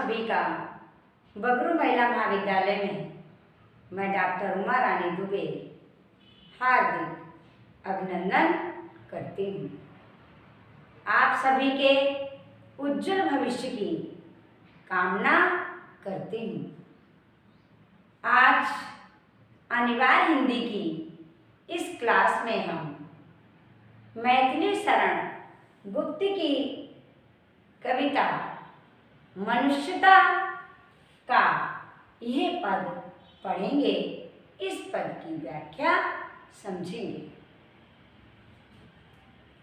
सभी का बगरू महिला महाविद्यालय में मैं डॉक्टर उमा रानी दुबे हार्दिक अभिनंदन करती हूँ। आप सभी के उज्जवल भविष्य की कामना करती हूँ। आज अनिवार्य हिंदी की इस क्लास में हम मैथिली शरण गुप्त की कविता मनुष्यता का यह पद पढ़ेंगे। इस पद की व्याख्या समझेंगे।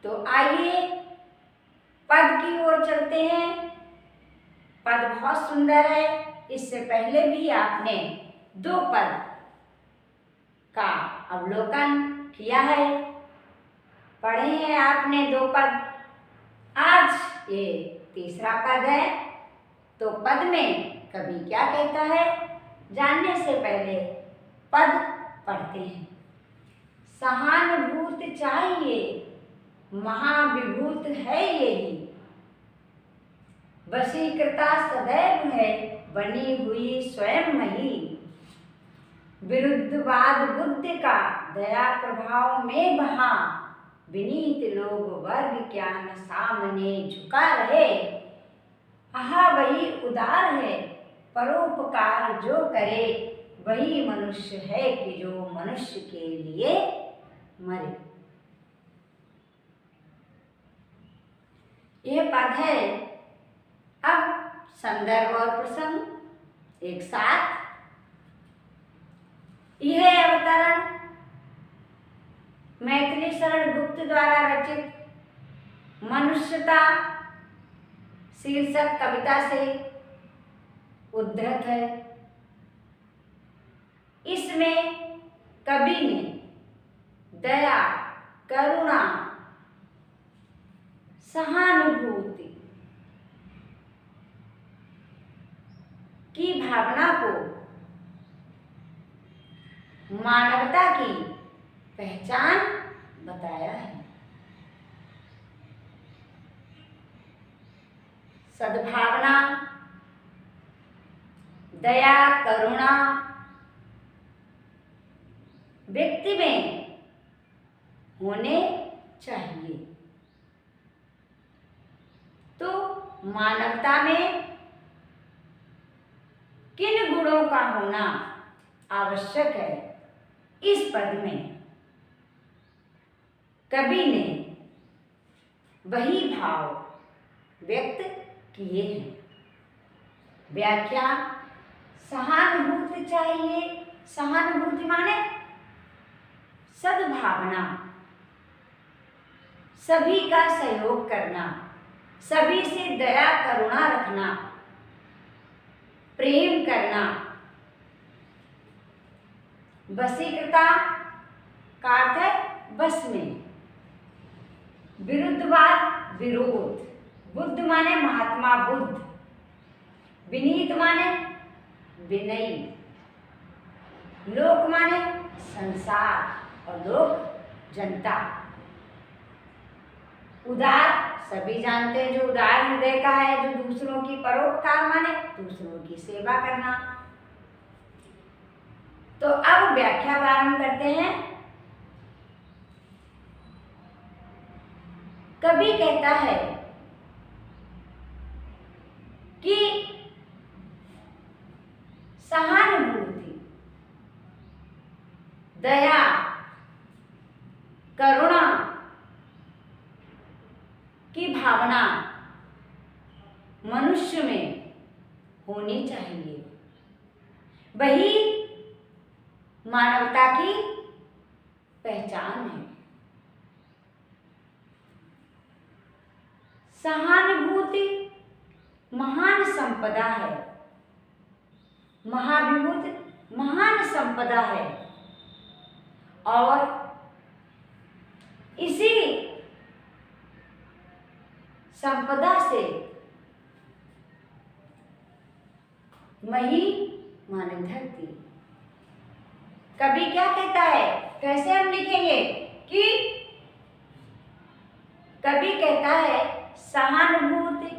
तो आइए पद की ओर चलते हैं। पद बहुत सुंदर है। इससे पहले भी आपने दो पद का अवलोकन किया है, पढ़े हैं आपने दो पद। आज ये तीसरा पद है। तो पद में कवि क्या कहता है, जानने से पहले पद पढ़ते हैं। सहानुभूत चाहिए महाविभूत है यही, वशीकृता सदैव है बनी हुई स्वयं मही। विरुद्धवाद बुद्धि का दया प्रभाव में बहा, विनीत लोग वर्ग क्या न सामने झुका रहे। आहा वही उदार है परोपकार जो करे, वही मनुष्य है कि जो मनुष्य के लिए मरे। यह पद है। अब संदर्भ और प्रसंग एक साथ। यह अवतरण मैथिली शरण गुप्त द्वारा रचित मनुष्यता शीर्षक कविता से उद्धृत है। इसमें कवि ने दया, करुणा, सहानुभूति की भावना को मानवता की पहचान बताया है। सद्भावना, दया, करुणा व्यक्ति में होने चाहिए। तो मानवता में किन गुणों का होना आवश्यक है, इस पद में कवि ने वही भाव व्यक्त किए हैं। व्याख्या, सहानुभूति चाहिए। सहानुभूति माने सद्भावना, सभी का सहयोग करना, सभी से दया करुणा रखना, प्रेम करना। वशीकृता का अर्थ है बस में। विरुद्धवाद विरोध। बुद्ध माने महात्मा बुद्ध। विनीत माने विनयी। लोक माने संसार और लोक जनता। उदार सभी जानते हैं जो उदार हृदय का है, जो दूसरों की परोपकार माने दूसरों की सेवा करना। तो अब व्याख्या प्रारंभ करते हैं। कवि कहता है कि सहानुभूति, दया, करुणा की भावना मनुष्य में होनी चाहिए। वही मानवता की पहचान है। सहानुभूति महान संपदा है। महाविभूति महान संपदा है। और इसी संपदा से मही माने धरती। कवि क्या कहता है, कैसे हम लिखेंगे कि कवि कहता है सहानुभूति,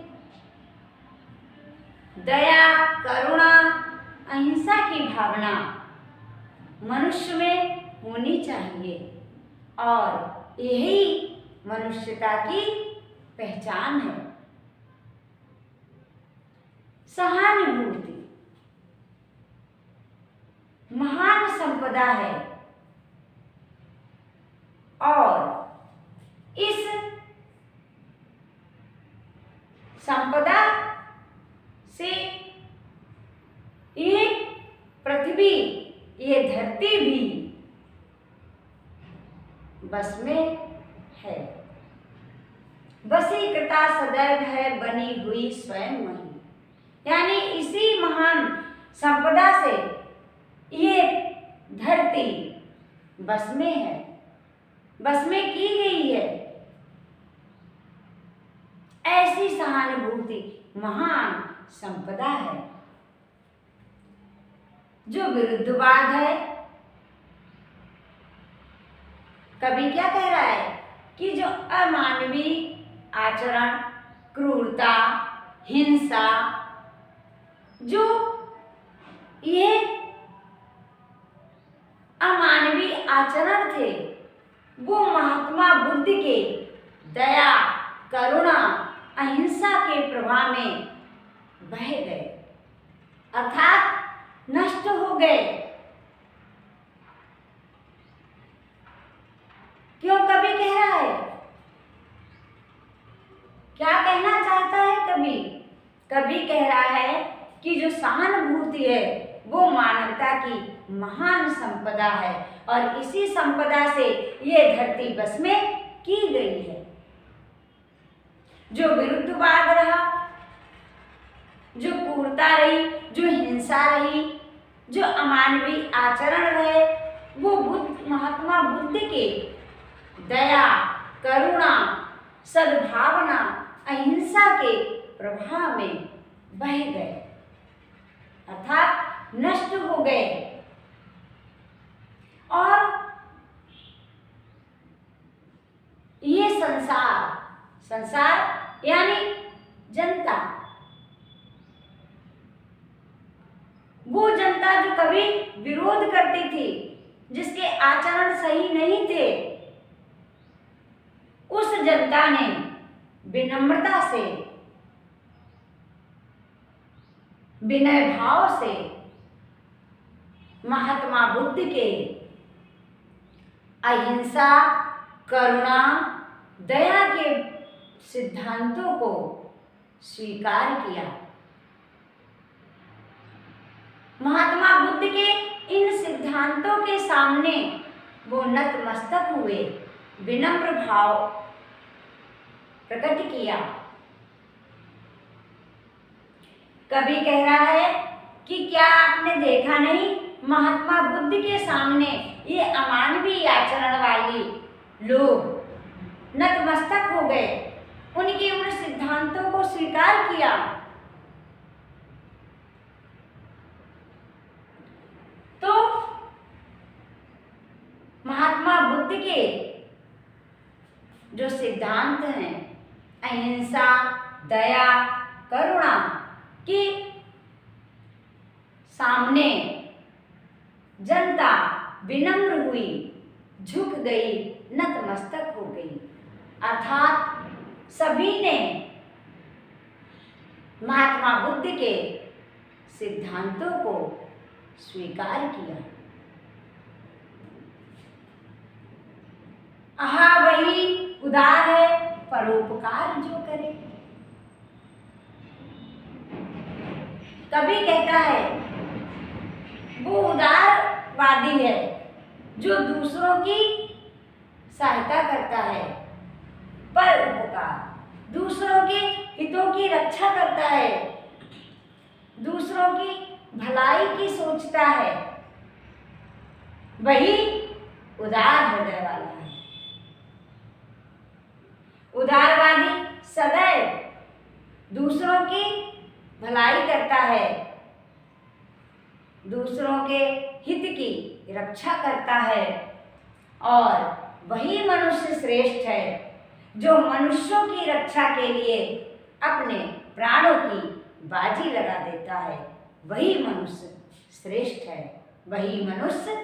दया, करुणा, अहिंसा की भावना मनुष्य में होनी चाहिए और यही मनुष्यता की पहचान है। सहानुभूति महान संपदा है और इस संपदा से ये पृथ्वी, ये धरती भी बस में है। वशीकृता सदैव है बनी हुई स्वयं वही। यानी इसी महान संपदा से ये धरती बस में है, बस में की गई है। ऐसी सहानुभूति महान संपदा है। जो विरुद्धवाद है, कवि क्या कह रहा है कि जो अमानवीय आचरण, क्रूरता, हिंसा, जो ये अमानवीय आचरण थे, वो महात्मा बुद्ध के दया, करुणा, अहिंसा के प्रभाव में बह गए, अर्थात नष्ट हो गए। क्यों कवि कह रहा है? क्या कहना चाहता है कवि? कवि कह रहा है कि जो सहानुभूति है वो मानवता की महान संपदा है और इसी संपदा से ये धरती बस में की गई है। जो विरुद्धवाद रहा, जो क्रूरता रही, जो हिंसा रही, जो अमानवीय आचरण रहे, वो महात्मा बुद्ध के दया, करुणा, सद्भावना, अहिंसा के प्रभाव में बह गए, अर्थात नष्ट हो गए। और ये संसार यानी जनता, वो जनता जो कभी विरोध करती थी, जिसके आचरण सही नहीं थे, उस जनता ने विनम्रता से, विनय भाव से महात्मा बुद्ध के अहिंसा, करुणा, दया के सिद्धांतों को स्वीकार किया। महात्मा बुद्ध के इन सिद्धांतों के सामने वो नतमस्तक हुए, विनम्र भाव प्रकट किया। कवि कह रहा है कि क्या आपने देखा नहीं, महात्मा बुद्ध के सामने ये अमानवीय आचरण वाली लोग नतमस्तक हो गए, उनके उन सिद्धांतों को स्वीकार किया। तो महात्मा बुद्ध के जो सिद्धांत हैं, अहिंसा, दया, करुणा के सामने जनता विनम्र हुई, झुक गई, नतमस्तक हो गई, अर्थात सभी ने महात्मा बुद्ध के सिद्धांतों को स्वीकार किया। आहा वही उदार है, परोपकार जो करे। कवि कहता है वो उदारवादी है जो दूसरों की सहायता करता है, परोपकार, दूसरों के हितों की रक्षा करता है, दूसरों की भलाई की सोचता है, वही उदार हृदय वाला है। उदारवादी सदैव दूसरों की भलाई करता है, दूसरों के हित की रक्षा करता है, और वही मनुष्य श्रेष्ठ है जो मनुष्यों की रक्षा के लिए अपने प्राणों की बाजी लगा देता है, वही मनुष्य श्रेष्ठ है, वही मनुष्य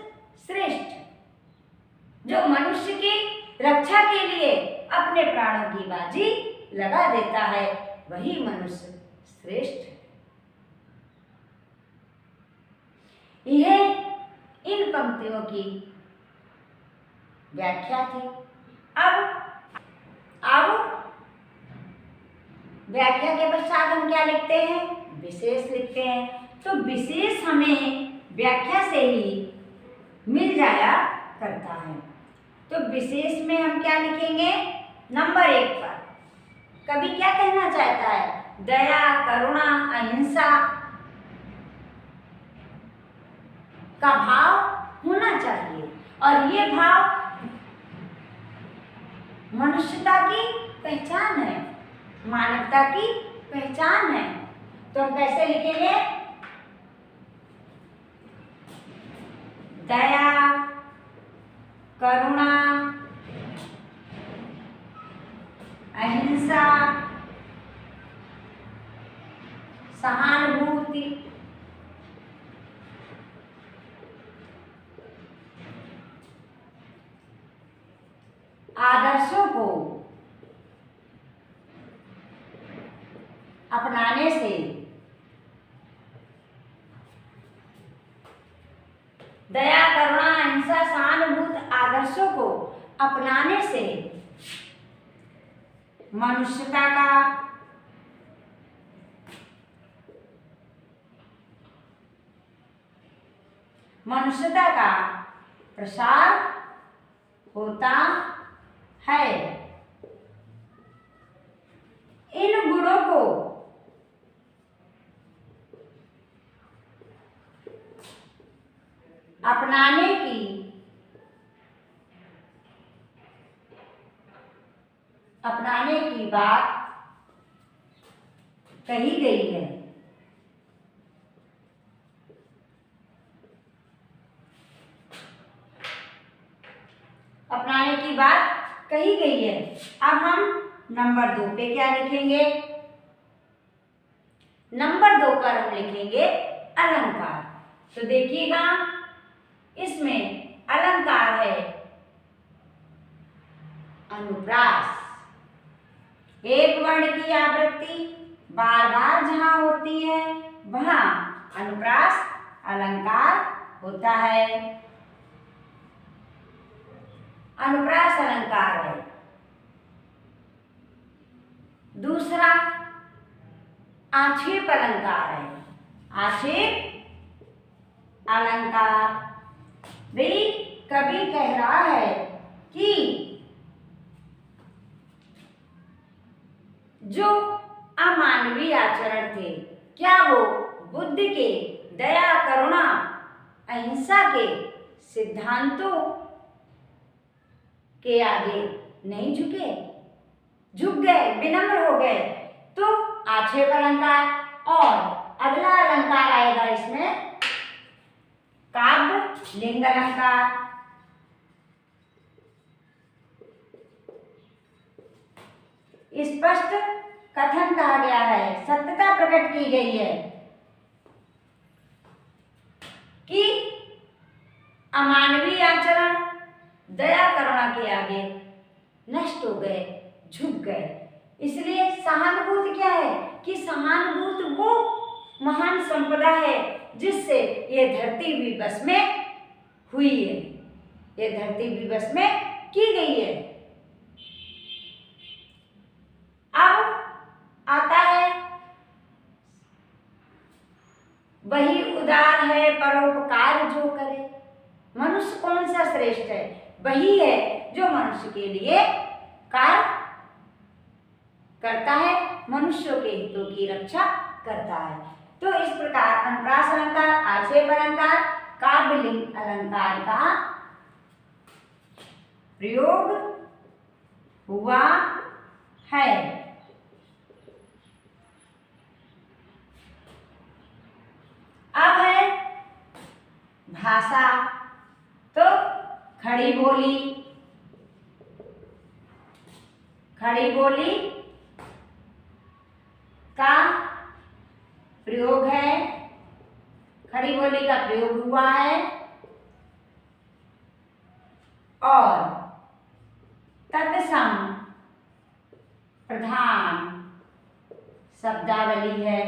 श्रेष्ठ है। जो मनुष्य की रक्षा के लिए अपने प्राणों की बाजी लगा देता है, वही मनुष्य श्रेष्ठ है। यह इन पंक्तियों की व्याख्या थी। अब व्याख्या के पश्चात हम क्या लिखते हैं? विशेष लिखते हैं। तो विशेष हमें व्याख्या से ही मिल जाया करता है। तो विशेष में हम क्या लिखेंगे? नंबर 1 पर कवि क्या कहना चाहता है? दया, करुणा, अहिंसा का भाव होना चाहिए, और ये भाव मनुष्यता की पहचान है, मानवता की पहचान है। तो हम कैसे लिखेंगे? दया, करुणा, अहिंसा, सहानुभूति, आदर्शों को अपनाने से दया, करुणा, अहिंसा, सहानुभूति आदर्शों को अपनाने से मनुष्यता का प्रसार होता है। इन गुणों को अपनाने की बात कही गई है। अपनाने की बात कही गई है। अब हम नंबर 2 पे क्या लिखेंगे? नंबर 2 पर हम लिखेंगे अलंकार। तो देखिएगा, इसमें अलंकार है अनुप्रास। एक वर्ण की आवृत्ति बार बार जहां होती है वहां अनुप्रास अलंकार होता है। अनुप्रास अलंकार है। दूसरा आक्षेप अलंकार है। आक्षेप अलंकार भी कवि कह रहा है कि जो अमानवीय आचरण थे, क्या वो बुद्ध के दया, करुणा, अहिंसा के सिद्धांतों के आगे नहीं झुके, झुक गए, विनम्र हो गए। तो आक्षेप अलंकार। और अगला अलंकार आएगा इसमें काव्य लिंग अलंकार। स्पष्ट कथन कहा गया है, सत्यता प्रकट की गई है कि अमानवीय आचरण दया, करुणा के आगे नष्ट हो गए, झुक गए। इसलिए सहानुभूति क्या है कि सहानुभूति वो महान संपदा है जिससे ये धरती भी बस में हुई है, ये धरती भी बस में की गई है। अब आता है वही उदार है परोपकार जो करे। मनुष्य कौन सा श्रेष्ठ है? वही है जो मनुष्य के लिए कार्य करता है, मनुष्यों के हितों की रक्षा करता है। तो इस प्रकार अनुप्रास अलंकार, आक्षेप अलंकार, काव्य लिंग अलंकार का प्रयोग हुआ है। अब है भाषा। तो खड़ी बोली, खड़ी बोली का प्रयोग है, खड़ी बोली का प्रयोग हुआ है और तत्सम प्रधान शब्दावली है।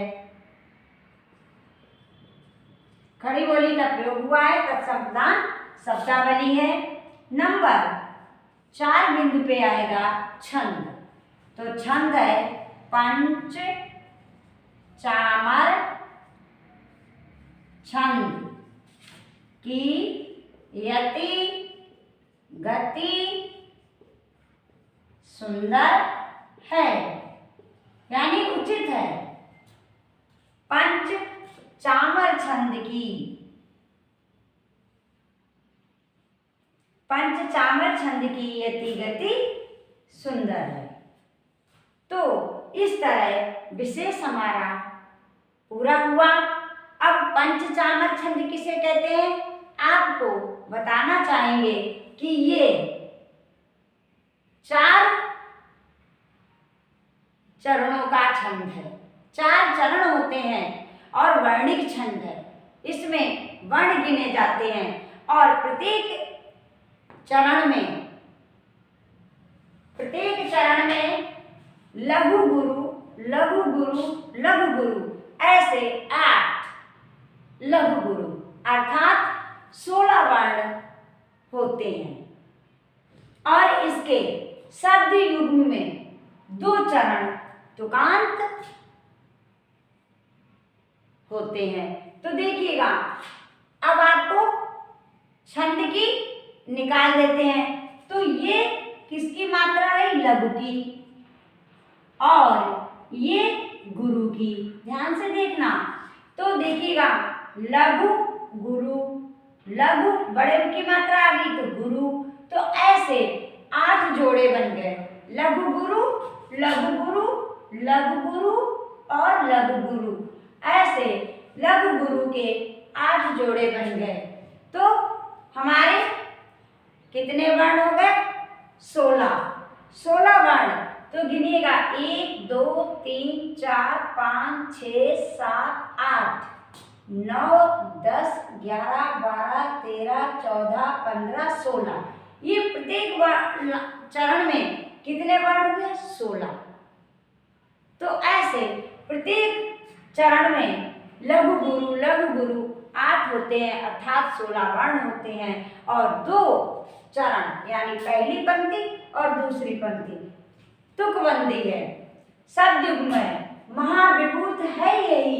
खड़ी बोली का प्रयोग हुआ है, तत्सम प्रधान शब्दावली है। नंबर 4 बिंदु पे आएगा छंद। तो छंद है पंच चामर छंद की यति गति सुंदर है, यानी उचित है। पंच चामर छंद की, पंच चामर छंद की यति गति सुंदर है। तो इस तरह विशेष हमारा पूरा हुआ। अब पंचचामर छंद किसे कहते हैं आपको बताना चाहेंगे कि ये 4 चरणों का छंद है। 4 चरण होते हैं और वर्णिक छंद है। इसमें वर्ण गिने जाते हैं और प्रत्येक चरण में लघु गुरु लघु गुरु लघु गुरु, ऐसे 8 लघु गुरु अर्थात 16 वर्ण होते हैं। और इसके शब्द युग्म में 2 चरण तुकांत होते हैं। तो देखिएगा, अब आपको छंद की निकाल देते हैं। तो ये किसकी मात्रा है? लघु की, और ये गुरु की। ध्यान से देखना। तो देखिएगा, लघु गुरु, लघु बड़े की मात्रा आ गई तो गुरु। तो ऐसे 8 जोड़े बन गए, लघु गुरु लघु गुरु लघु गुरु और लघु गुरु। ऐसे लघु गुरु के 8 जोड़े बन गए। तो हमारे कितने वर्ण हो गए? 16 वर्ण। तो गिनिएगा 1 2 3 4 5 6 7 8 9 10 11 12 13 14 15 16। ये प्रत्येक चरण में कितने वर्ण हुए? 16। तो ऐसे प्रत्येक चरण में लघु गुरु 8 होते हैं, अर्थात 16 वर्ण होते हैं। और 2 चरण यानी पहली पंक्ति और दूसरी पंक्ति तुकबंदी है, शब्द युग्म है। महाविभूत है यही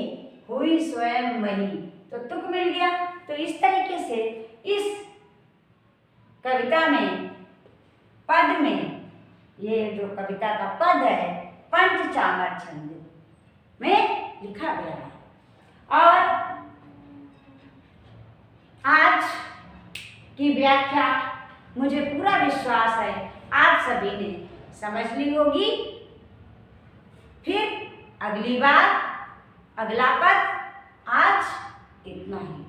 हुई स्वयं मही। तो तुक मिल गया। तो इस तरीके से इस कविता में पद में, ये जो कविता का पद है पंचचामर छंद में लिखा गया है। और आज की व्याख्या मुझे पूरा विश्वास है आप सभी ने समझ ली होगी। फिर अगली बार अगला पद। आज इतना ही।